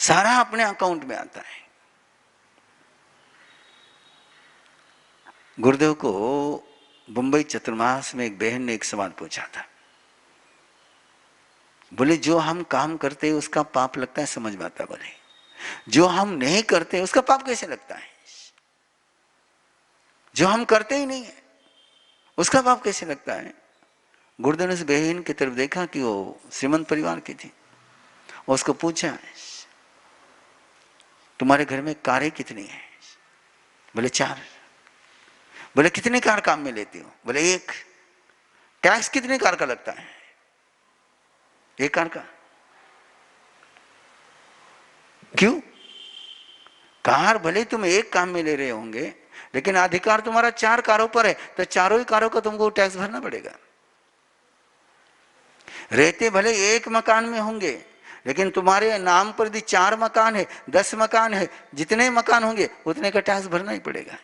सारा अपने अकाउंट में आता है। गुरुदेव को मुंबई चतुर्मास में एक बहन ने एक सवाल पूछा था। बोले जो हम काम करते हैं उसका पाप लगता है, समझ में आता? बोले जो हम नहीं करते उसका पाप कैसे लगता है? जो हम करते ही नहीं है उसका पाप कैसे लगता है? गुरुदेव ने उस बहन की तरफ देखा कि वो श्रीमंत परिवार की थी। उसको पूछा तुम्हारे घर में कारें कितनी है? बोले 4। बोले कितने कार काम में लेती हो? बोले 1। टैक्स कितने कार का लगता है? 1 कार का। क्यों? कार भले तुम 1 काम में ले रहे होंगे लेकिन अधिकार तुम्हारा 4 कारों पर है, तो चारों ही कारों का तुमको टैक्स भरना पड़ेगा। रहते भले 1 मकान में होंगे लेकिन तुम्हारे नाम पर यदि 4 मकान है, 10 मकान है, जितने मकान होंगे उतने का टैक्स भरना ही पड़ेगा।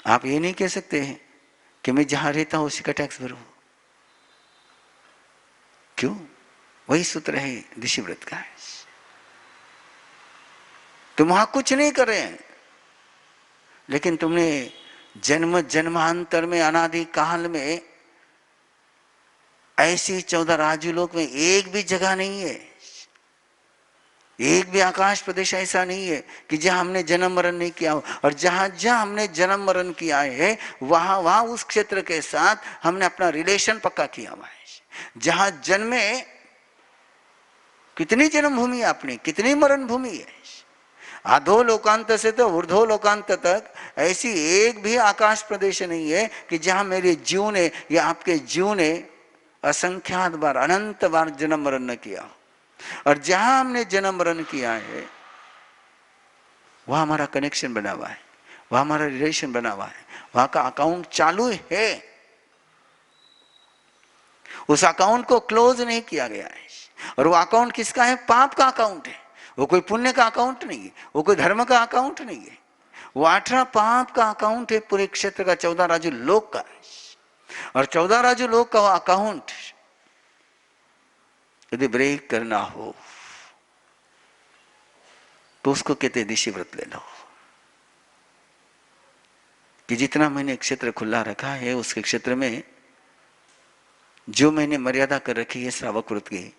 आप ये नहीं कह सकते हैं कि मैं जहां रहता हूं उसी का टैक्स भरूं। क्यों? वही सूत्र है ऋषि व्रत का। तुम वहां कुछ नहीं कर रहे हैं लेकिन तुमने जन्म जन्मांतर में अनादि काल में ऐसी 14 राजलोक में एक भी जगह नहीं है, एक भी आकाश प्रदेश ऐसा नहीं है कि जहां हमने जन्म मरण नहीं किया हो। और जहां जहां हमने जन्म मरण किया है वहां वहां उस क्षेत्र के साथ हमने अपना रिलेशन पक्का किया हुआ है। जहां जन्मे कितनी जन्म भूमि अपनी, कितनी मरण भूमि है। अधो लोकांत से तो ऊर्ध्व लोकांत तक ऐसी एक भी आकाश प्रदेश नहीं है कि जहां मेरे जीव ने या आपके जीव ने असंख्यात बार, अनंत बार जन्म मरण न किया। और जहां हमने जन्म मरण किया है वहां हमारा कनेक्शन बना हुआ है, वहां हमारा रिलेशन बना हुआ है, वहां का अकाउंट चालू है। उस अकाउंट को क्लोज नहीं किया गया है। और वो अकाउंट किसका है? पाप का अकाउंट है। वो कोई पुण्य का अकाउंट नहीं है, वो कोई धर्म का अकाउंट नहीं है। वो 18 पाप का अकाउंट है पूरे क्षेत्र का, 14 राजू लोक का। और 14 राजू लोक का वो अकाउंट यदि ब्रेक करना हो तो उसको कहते ऋषि व्रत ले लो। कि जितना मैंने क्षेत्र खुला रखा है उसके क्षेत्र में जो मैंने मर्यादा कर रखी है श्रावक व्रत की,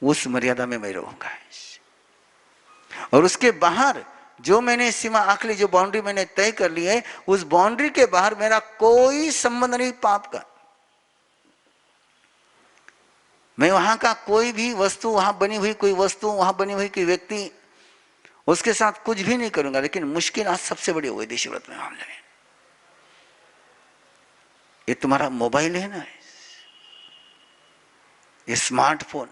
उस मर्यादा में मैं रहूंगा। और उसके बाहर जो मैंने सीमा आखिरी जो बाउंड्री मैंने तय कर ली है, उस बाउंड्री के बाहर मेरा कोई संबंध नहीं पाप का। मैं वहां का कोई भी वस्तु, वहां बनी हुई कोई वस्तु, वहां बनी हुई कोई व्यक्ति, उसके साथ कुछ भी नहीं करूंगा। लेकिन मुश्किल आज सबसे बड़ी हुई ऋषि व्रत में मामले में, ये तुम्हारा मोबाइल है ना, ये स्मार्टफोन,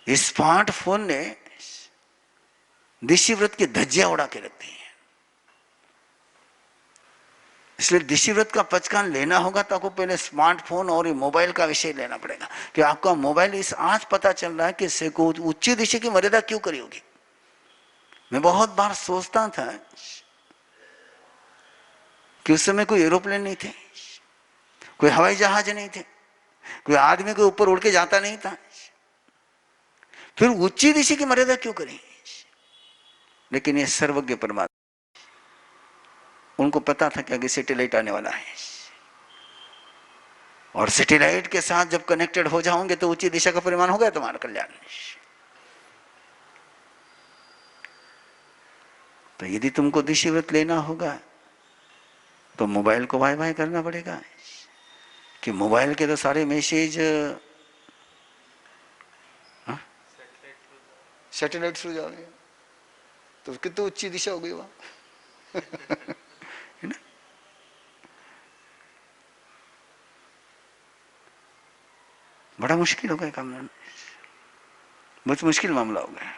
इस स्मार्टफोन ने ऋषि व्रत की धज्जियां उड़ा के रखती हैं। इसलिए ऋषि व्रत का पचकान लेना होगा तो आपको पहले स्मार्टफोन और ये मोबाइल का विषय लेना पड़ेगा कि आपका मोबाइल इस आज पता चल रहा है कि इससे को उच्च ऋषि की मर्यादा क्यों करी होगी। मैं बहुत बार सोचता था कि उस समय कोई एरोप्लेन नहीं थे, कोई हवाई जहाज नहीं थे, कोई आदमी के ऊपर उड़ के जाता नहीं था, फिर उच्च ऋषि की मर्यादा क्यों करी। लेकिन ये सर्वज्ञ परमात्मा, उनको पता था कि आगे सैटेलाइट आने वाला है और सैटेलाइट के साथ जब कनेक्टेड हो जाओगे तो उच्च दिशा का परिमाण हो गया तुम्हारा कल्याण। तो यदि तुमको ऋषि व्रत लेना होगा तो मोबाइल को वाई वाई करना पड़ेगा कि मोबाइल के तो सारे मैसेज सैटेलाइट थ्रू जाओगे तो कितनी ऊंची दिशा हो गई वहां है ना। बड़ा मुश्किल हो गया काम, बहुत मुश्किल मामला हो गया।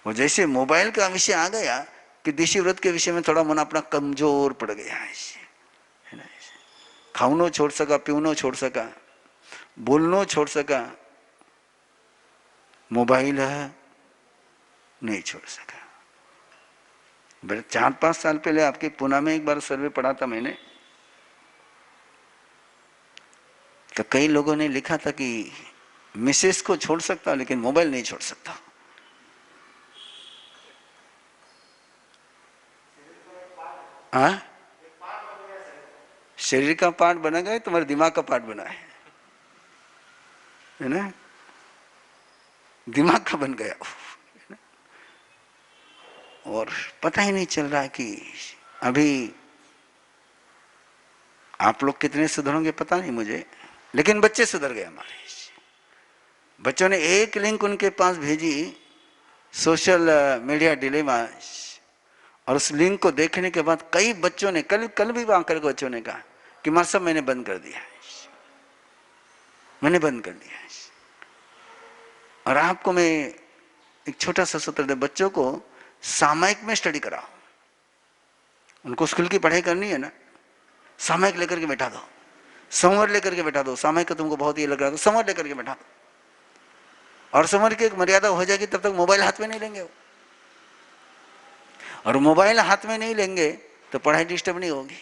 और जैसे मोबाइल का विषय आ गया कि ऋषि व्रत के विषय में थोड़ा मन अपना कमजोर पड़ गया है ना। खाऊनो छोड़ सका, पीऊनो छोड़ सका, बोलनो छोड़ सका, मोबाइल है नहीं छोड़ सका। 4-5 साल पहले आपके पुणे में एक बार सर्वे पढ़ा था मैंने, तो कई लोगों ने लिखा था कि मिसेस को छोड़ सकता हूं लेकिन मोबाइल नहीं छोड़ सकता। हाँ, शरीर का पार्ट बना गया, तुम्हारे दिमाग का पार्ट बना है ना, दिमाग का बन गया और पता ही नहीं चल रहा कि अभी आप लोग कितने सुधरोगे पता नहीं मुझे, लेकिन बच्चे सुधर गए हमारे। बच्चों ने एक लिंक उनके पास भेजी, सोशल मीडिया डिलेमा, और उस लिंक को देखने के बाद कई बच्चों ने कल भी आकर के बच्चों ने कहा कि मां साहब मैंने बंद कर दिया, मैंने बंद कर दिया। और आपको मैं एक छोटा सा सूत्र दे, बच्चों को सामयिक में स्टडी कराओ। उनको स्कूल की पढ़ाई करनी है ना, सामयिक लेकर के बैठा दो, समर लेकर के बैठा दो। सामयिक का तुमको बहुत ये लग रहा है तो समर लेकर के बैठा दो, और समर की एक मर्यादा हो जाएगी, तब तक मोबाइल हाथ में नहीं लेंगे वो। और मोबाइल हाथ में नहीं लेंगे तो पढ़ाई डिस्टर्ब नहीं होगी।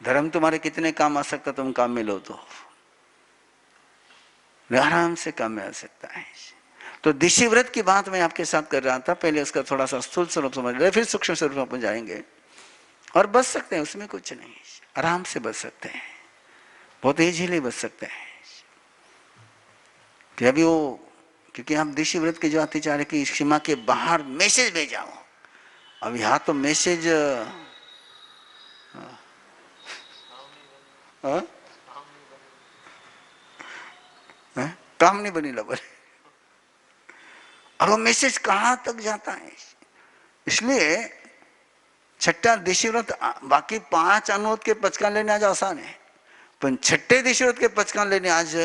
धर्म तुम्हारे कितने काम आ सकता, तुम काम में लो तो आराम से काम में आ सकता है। तो दिशी व्रत की बात मैं आपके साथ कर रहा था, पहले उसका थोड़ा सा स्थूल स्वरूप समझ रहे, फिर सूक्ष्म स्वरूप में जाएंगे। और बच सकते हैं, उसमें कुछ नहीं, आराम से बच सकते हैं, बहुत इजीली बच सकते हैं। कि अभी वो, क्योंकि आप दिशी व्रत के जो आते चाह रहे कि सीमा के बाहर मैसेज भेजाओ, अब यहाँ तो मैसेज काम नहीं बनी लबर, और वो मैसेज कहां तक जाता है। इसलिए छठा दिशी व्रत, बाकी 5 अनुरोध के पचकान लेने आज आसान है, पर छठे दिशी व्रत के पचकान लेने आज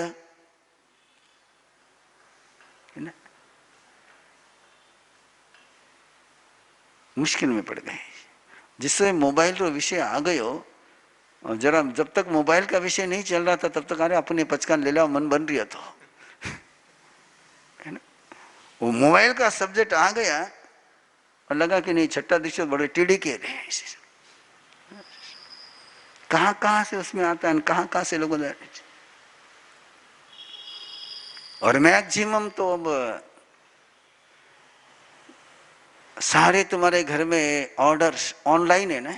मुश्किल में पड़ गए। जिससे मोबाइल तो विषय आ गए हो, और जरा जब तक मोबाइल का विषय नहीं चल रहा था तब तक अरे अपने पचकान ले लो, मन बन रहा तो है ना। वो मोबाइल का सब्जेक्ट आ गया और लगा कि नहीं छठा दिशा बड़े टीढ़ी के रहे हैं, कहां कहां से उसमें आता है, कहां कहां से लोगों ने। और मैक्सिमम तो अब सारे तुम्हारे घर में ऑर्डर्स ऑनलाइन है ना,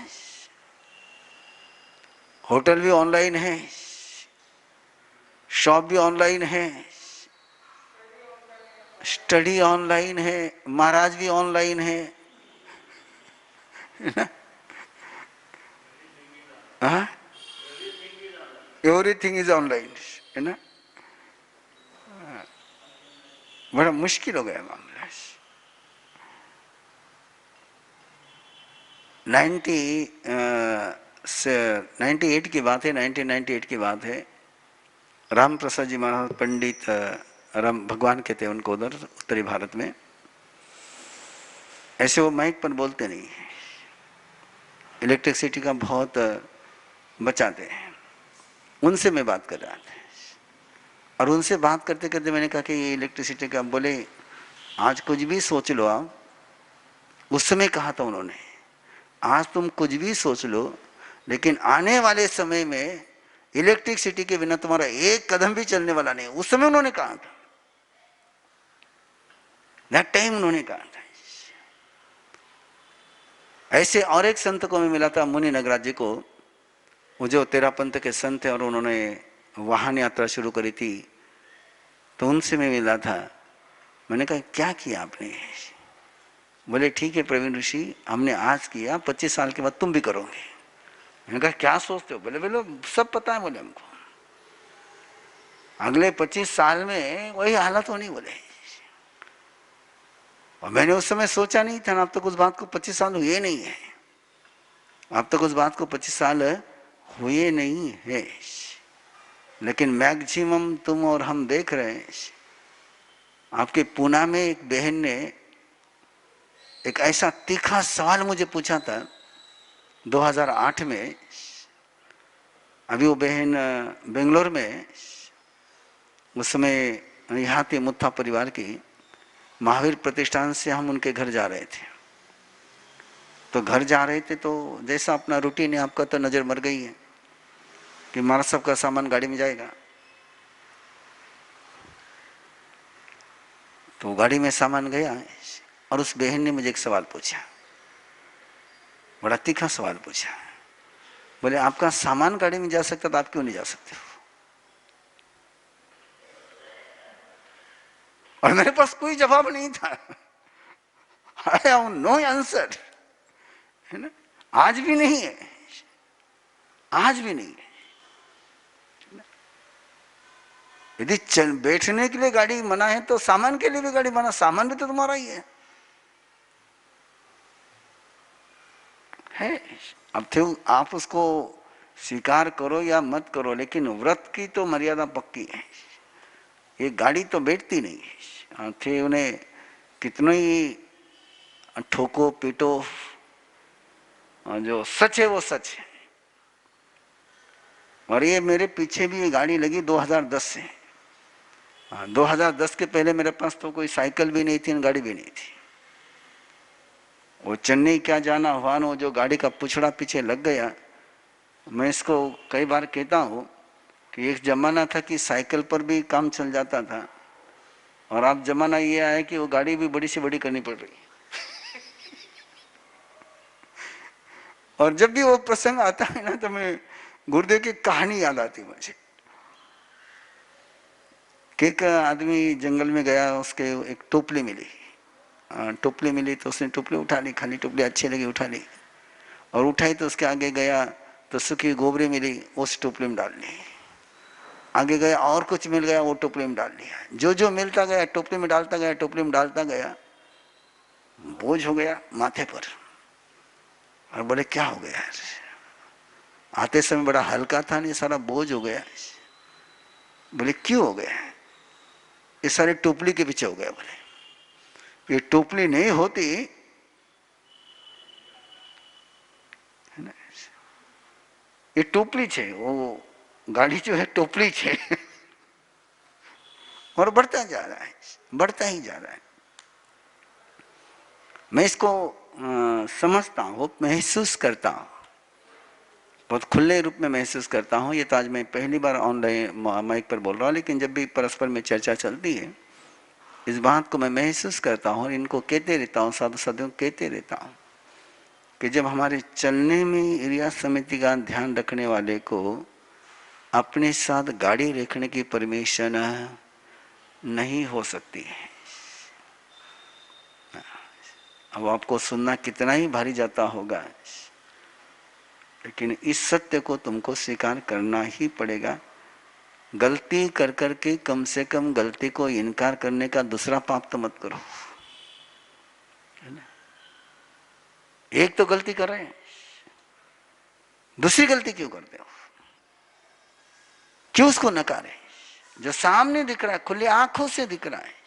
होटल भी ऑनलाइन है, शॉप भी ऑनलाइन है, स्टडी ऑनलाइन है, महाराज भी ऑनलाइन है एवरीथिंग इज ऑनलाइन है ना। बड़ा मुश्किल हो गया मामला। 98 की बात है, 1998 की बात है। राम प्रसाद जी महाराज पंडित राम भगवान कहते हैं उनको, उधर उत्तरी भारत में ऐसे वो माइक पर बोलते नहीं है, इलेक्ट्रिसिटी का बहुत बचाते हैं। उनसे मैं बात कर रहा था, और उनसे बात करते करते मैंने कहा कि ये इलेक्ट्रिसिटी का, बोले आज कुछ भी सोच लो आप, उस समय कहा था उन्होंने, आज तुम कुछ भी सोच लो लेकिन आने वाले समय में इलेक्ट्रिसिटी के बिना तुम्हारा एक कदम भी चलने वाला नहीं। उस समय उन्होंने कहा था, दैट टाइम उन्होंने कहा था। ऐसे और एक संत को मैं मिला था, मुनि नगराज जी को, वो जो तेरा पंथ के संत है, और उन्होंने वाहन यात्रा शुरू करी थी, तो उनसे मैं मिला था। मैंने कहा क्या किया आपने? बोले ठीक है प्रवीण ऋषि, हमने आज किया, 25 साल के बाद तुम भी करोगे। मैंने कहा क्या सोचते हो? बोले बोले सब पता है, बोले हमको अगले 25 साल में वही हालत होनी, बोले। और मैंने उस समय सोचा नहीं था, अब तक उस बात को 25 साल हुए नहीं है, अब तक उस बात को 25 साल हुए नहीं है, लेकिन मैक्सिमम तुम और हम देख रहे हैं। आपके पूना में एक बहन ने एक ऐसा तीखा सवाल मुझे पूछा था 2008 में। अभी वो बहन बेंगलोर में, उस समय यहाँ थी मुत्था परिवार की, महावीर प्रतिष्ठान से हम उनके घर जा रहे थे। तो घर जा रहे थे तो जैसा अपना रूटीन है आपका, तो नज़र मर गई है कि हमारा सबका सामान गाड़ी में जाएगा। तो गाड़ी में सामान गया और उस बहन ने मुझे एक सवाल पूछा, बड़ा तीखा सवाल पूछा। बोले आपका सामान गाड़ी में जा सकता तो आप क्यों नहीं जा सकते हो? और मेरे पास कोई जवाब नहीं था। आई हैव नो आंसर, है ना? आज भी नहीं है, आज भी नहीं है। यदि बैठने के लिए गाड़ी मना है तो सामान के लिए भी गाड़ी मना। सामान भी तो तुम्हारा ही है। अब थे आप उसको स्वीकार करो या मत करो, लेकिन व्रत की तो मर्यादा पक्की है। ये गाड़ी तो बैठती नहीं है। थे उन्हें कितनों ही ठोको पीटो, जो सच है वो सच है। और ये मेरे पीछे भी ये गाड़ी लगी 2010 से। 2010 के पहले मेरे पास तो कोई साइकिल भी नहीं थी, गाड़ी भी नहीं थी। वो चेन्नई क्या जाना हुआ ना, जो गाड़ी का पुछड़ा पीछे लग गया। मैं इसको कई बार कहता हूँ कि एक जमाना था कि साइकिल पर भी काम चल जाता था, और अब जमाना ये आया कि वो गाड़ी भी बड़ी से बड़ी करनी पड़ रही है। और जब भी वो प्रसंग आता है ना, तो मैं गुरुदेव की कहानी याद आती मुझे। कि एक आदमी जंगल में गया, उसके एक टोपली मिली। टोपली मिली तो उसने टोपली उठा ली, खाली टोपली अच्छी लगी उठा ली, और उठाई तो उसके आगे गया तो सूखी गोबरी मिली, उस टोपली में डाल ली। आगे गया और कुछ मिल गया, वो टोपली में डाल लिया। जो जो मिलता गया टोपली में डालता गया, टोपली में डालता गया। बोझ हो गया माथे पर। और बोले क्या हो गया? आते समय बड़ा हल्का था, नहीं सारा बोझ हो गया। बोले क्यों हो गया? ये सारे टोपली के पीछे हो गया। बोले ये टोपली नहीं होती, है ना? ये टोपली छे, वो गाड़ी जो है टोपली छे। और बढ़ता जा रहा है, बढ़ता ही जा रहा है। मैं इसको समझता हूँ, महसूस करता हूँ, बहुत खुले रूप में महसूस करता हूँ। ये तो आज मैं पहली बार ऑनलाइन माइक पर बोल रहा हूँ, लेकिन जब भी परस्पर में चर्चा चलती है, इस बात को मैं महसूस करता हूँ और इनको कहते रहता हूँ, साधु साधुओं कहते रहता हूँ कि जब हमारे चलने में रिया समिति का ध्यान रखने वाले को अपने साथ गाड़ी रखने की परमिशन नहीं हो सकती है। अब आपको सुनना कितना ही भारी जाता होगा, लेकिन इस सत्य को तुमको स्वीकार करना ही पड़ेगा। गलती कर करके कम से कम गलती को इनकार करने का दूसरा पाप तो मत करो, है ना? एक तो गलती कर रहे हैं, दूसरी गलती क्यों करते हो? क्यों उसको नकारे? जो सामने दिख रहा है, खुली आंखों से दिख रहा है,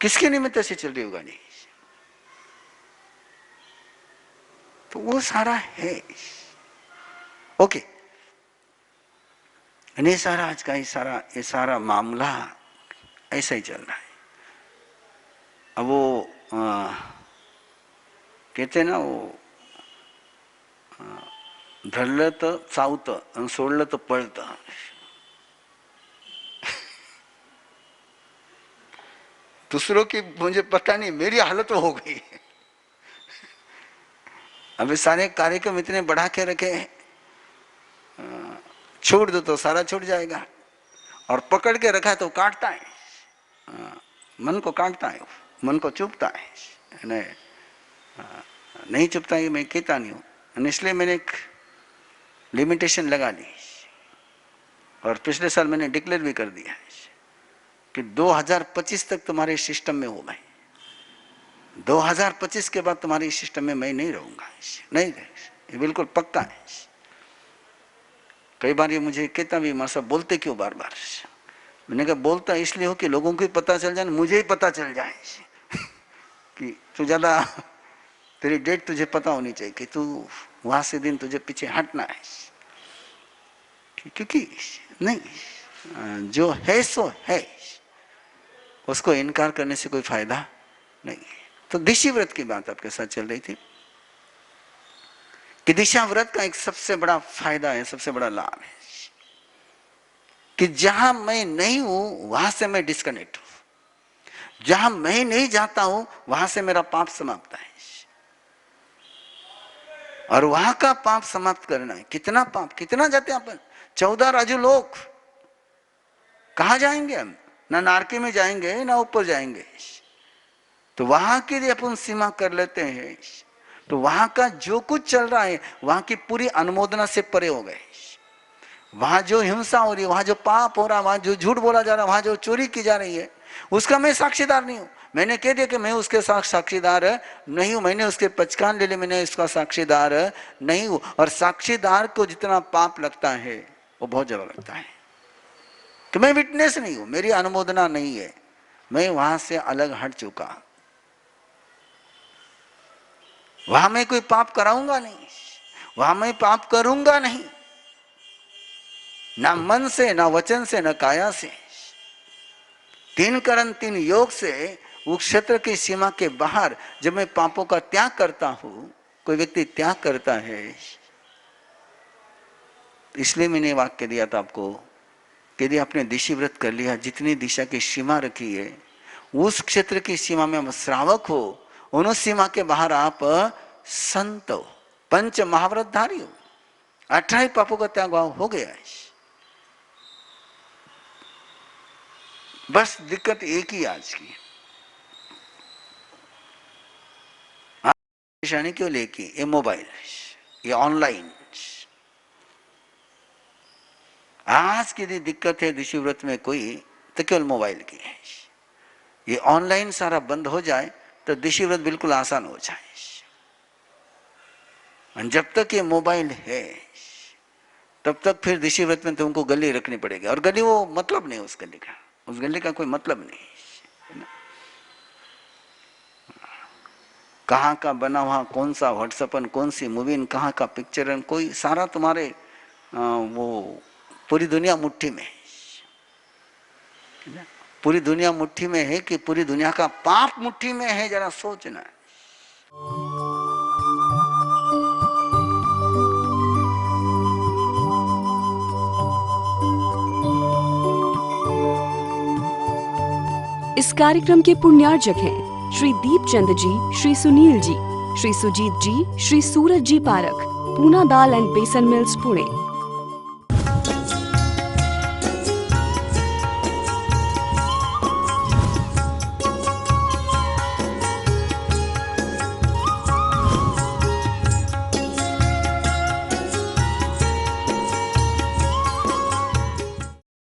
किसके निमित्त से चल रही हो गाड़ी? तो वो सारा है। ओके, ये सारा आज का ये सारा मामला ऐसा ही चल रहा है। अब वो कहते हैं ना, वो धरलं तर चावतं आणि सोडलं तर पळतं। दूसरों की मुझे पता नहीं, मेरी हालत हो गई है। अभी सारे कार्यक्रम इतने बढ़ा के रखे हैं, छोड़ दो तो सारा छूट जाएगा, और पकड़ के रखा तो काटता है, मन को काटता है, मन को चुभता है। नहीं चुभता है, मैं कहता नहीं हूँ, इसलिए मैंने एक लिमिटेशन लगा ली, और पिछले साल मैंने डिक्लेयर भी कर दिया कि 2025 तक तुम्हारे सिस्टम में हो। मैं 2025 के बाद तुम्हारे सिस्टम में मैं नहीं रहूंगा, नहीं, ये बिल्कुल पक्का है। कई बार ये मुझे कहता भी, मां साहब बोलते क्यों बार बार? मैंने कहा बोलता इसलिए हो कि लोगों को ही पता चल जाए, मुझे ही पता चल जाए कि तू ज्यादा, तेरी डेट तुझे पता होनी चाहिए कि तू वहां से दिन तुझे पीछे हटना है। क्योंकि नहीं, जो है सो है, उसको इनकार करने से कोई फायदा नहीं है। तो दिशा व्रत की बात आपके साथ चल रही थी कि दिशा व्रत का एक सबसे बड़ा फायदा है, सबसे बड़ा लाभ है कि जहां मैं नहीं हूं वहां से मैं डिस्कनेक्ट हूं, जहां मैं नहीं जाता हूं वहां से मेरा पाप समाप्त है, और वहां का पाप समाप्त करना है। कितना पाप, कितना जाते हैं अपन, 14 राजू लोग, कहा जाएंगे हम? ना नारकी में जाएंगे ना ऊपर जाएंगे, तो वहां के लिए अपन सीमा कर लेते हैं, तो वहां का जो कुछ चल रहा है वहां की पूरी अनुमोदना से परे हो गए। वहां जो हिंसा हो रही है, वहां जो पाप हो रहा है, वहां जो झूठ बोला जा रहा है, वहां जो चोरी की जा रही है, उसका मैं साक्षीदार नहीं हूं। मैंने कह दिया कि मैं उसके साथ साक्षीदार नहीं हूं, मैंने उसके पचकान ले लिए, मैंने इसका साक्षीदार नहीं हूं। और साक्षीदार को जितना पाप लगता है वो बहुत ज्यादा लगता है कि मैं विटनेस नहीं हूं, मेरी अनुमोदना नहीं है, मैं वहां से अलग हट चुका, वहां मैं कोई पाप कराऊंगा नहीं, वहां मैं पाप करूंगा नहीं, ना मन से, ना वचन से, ना काया से। 3 करण 3 योग से उस क्षेत्र की सीमा के बाहर जब मैं पापों का त्याग करता हूं, कोई व्यक्ति त्याग करता है, इसलिए मैंने वाक्य दिया था आपको कि यदि आपने दिशा व्रत कर लिया, जितनी दिशा की सीमा रखी है उस क्षेत्र की सीमा में आप श्रावक हो, उन सीमा के बाहर आप संत हो, पंच महाव्रतधारी हो, 18 पापों का त्याग हो गया है। बस दिक्कत एक ही आज की, परेशानी क्यों लेके, ये मोबाइल, ये ऑनलाइन। आज की दिक्कत है दिशा व्रत में कोई, तो केवल मोबाइल की है। ये ऑनलाइन सारा बंद हो जाए तो दिशा व्रत बिल्कुल आसान हो जाए। और जब तक ये मोबाइल है तब तक फिर दिशा व्रत में तुमको गली रखनी पड़ेगी, और गली वो मतलब नहीं, उस गली का, उस गली का कोई मतलब नहीं, कहाँ का बना हुआ, कौन सा व्हाट्सएप, कौन सी मूवी, कहाँ का पिक्चर, कोई सारा तुम्हारे वो पूरी दुनिया मुट्ठी में है, पूरी दुनिया मुट्ठी में है कि पूरी दुनिया का पाप मुट्ठी में है, जरा सोचना। इस कार्यक्रम के पुण्यार्जक हैं श्री दीपचंद जी, श्री सुनील जी, श्री सुजीत जी, श्री सूरज जी पारख, पूना दाल एंड बेसन मिल्स, पुणे।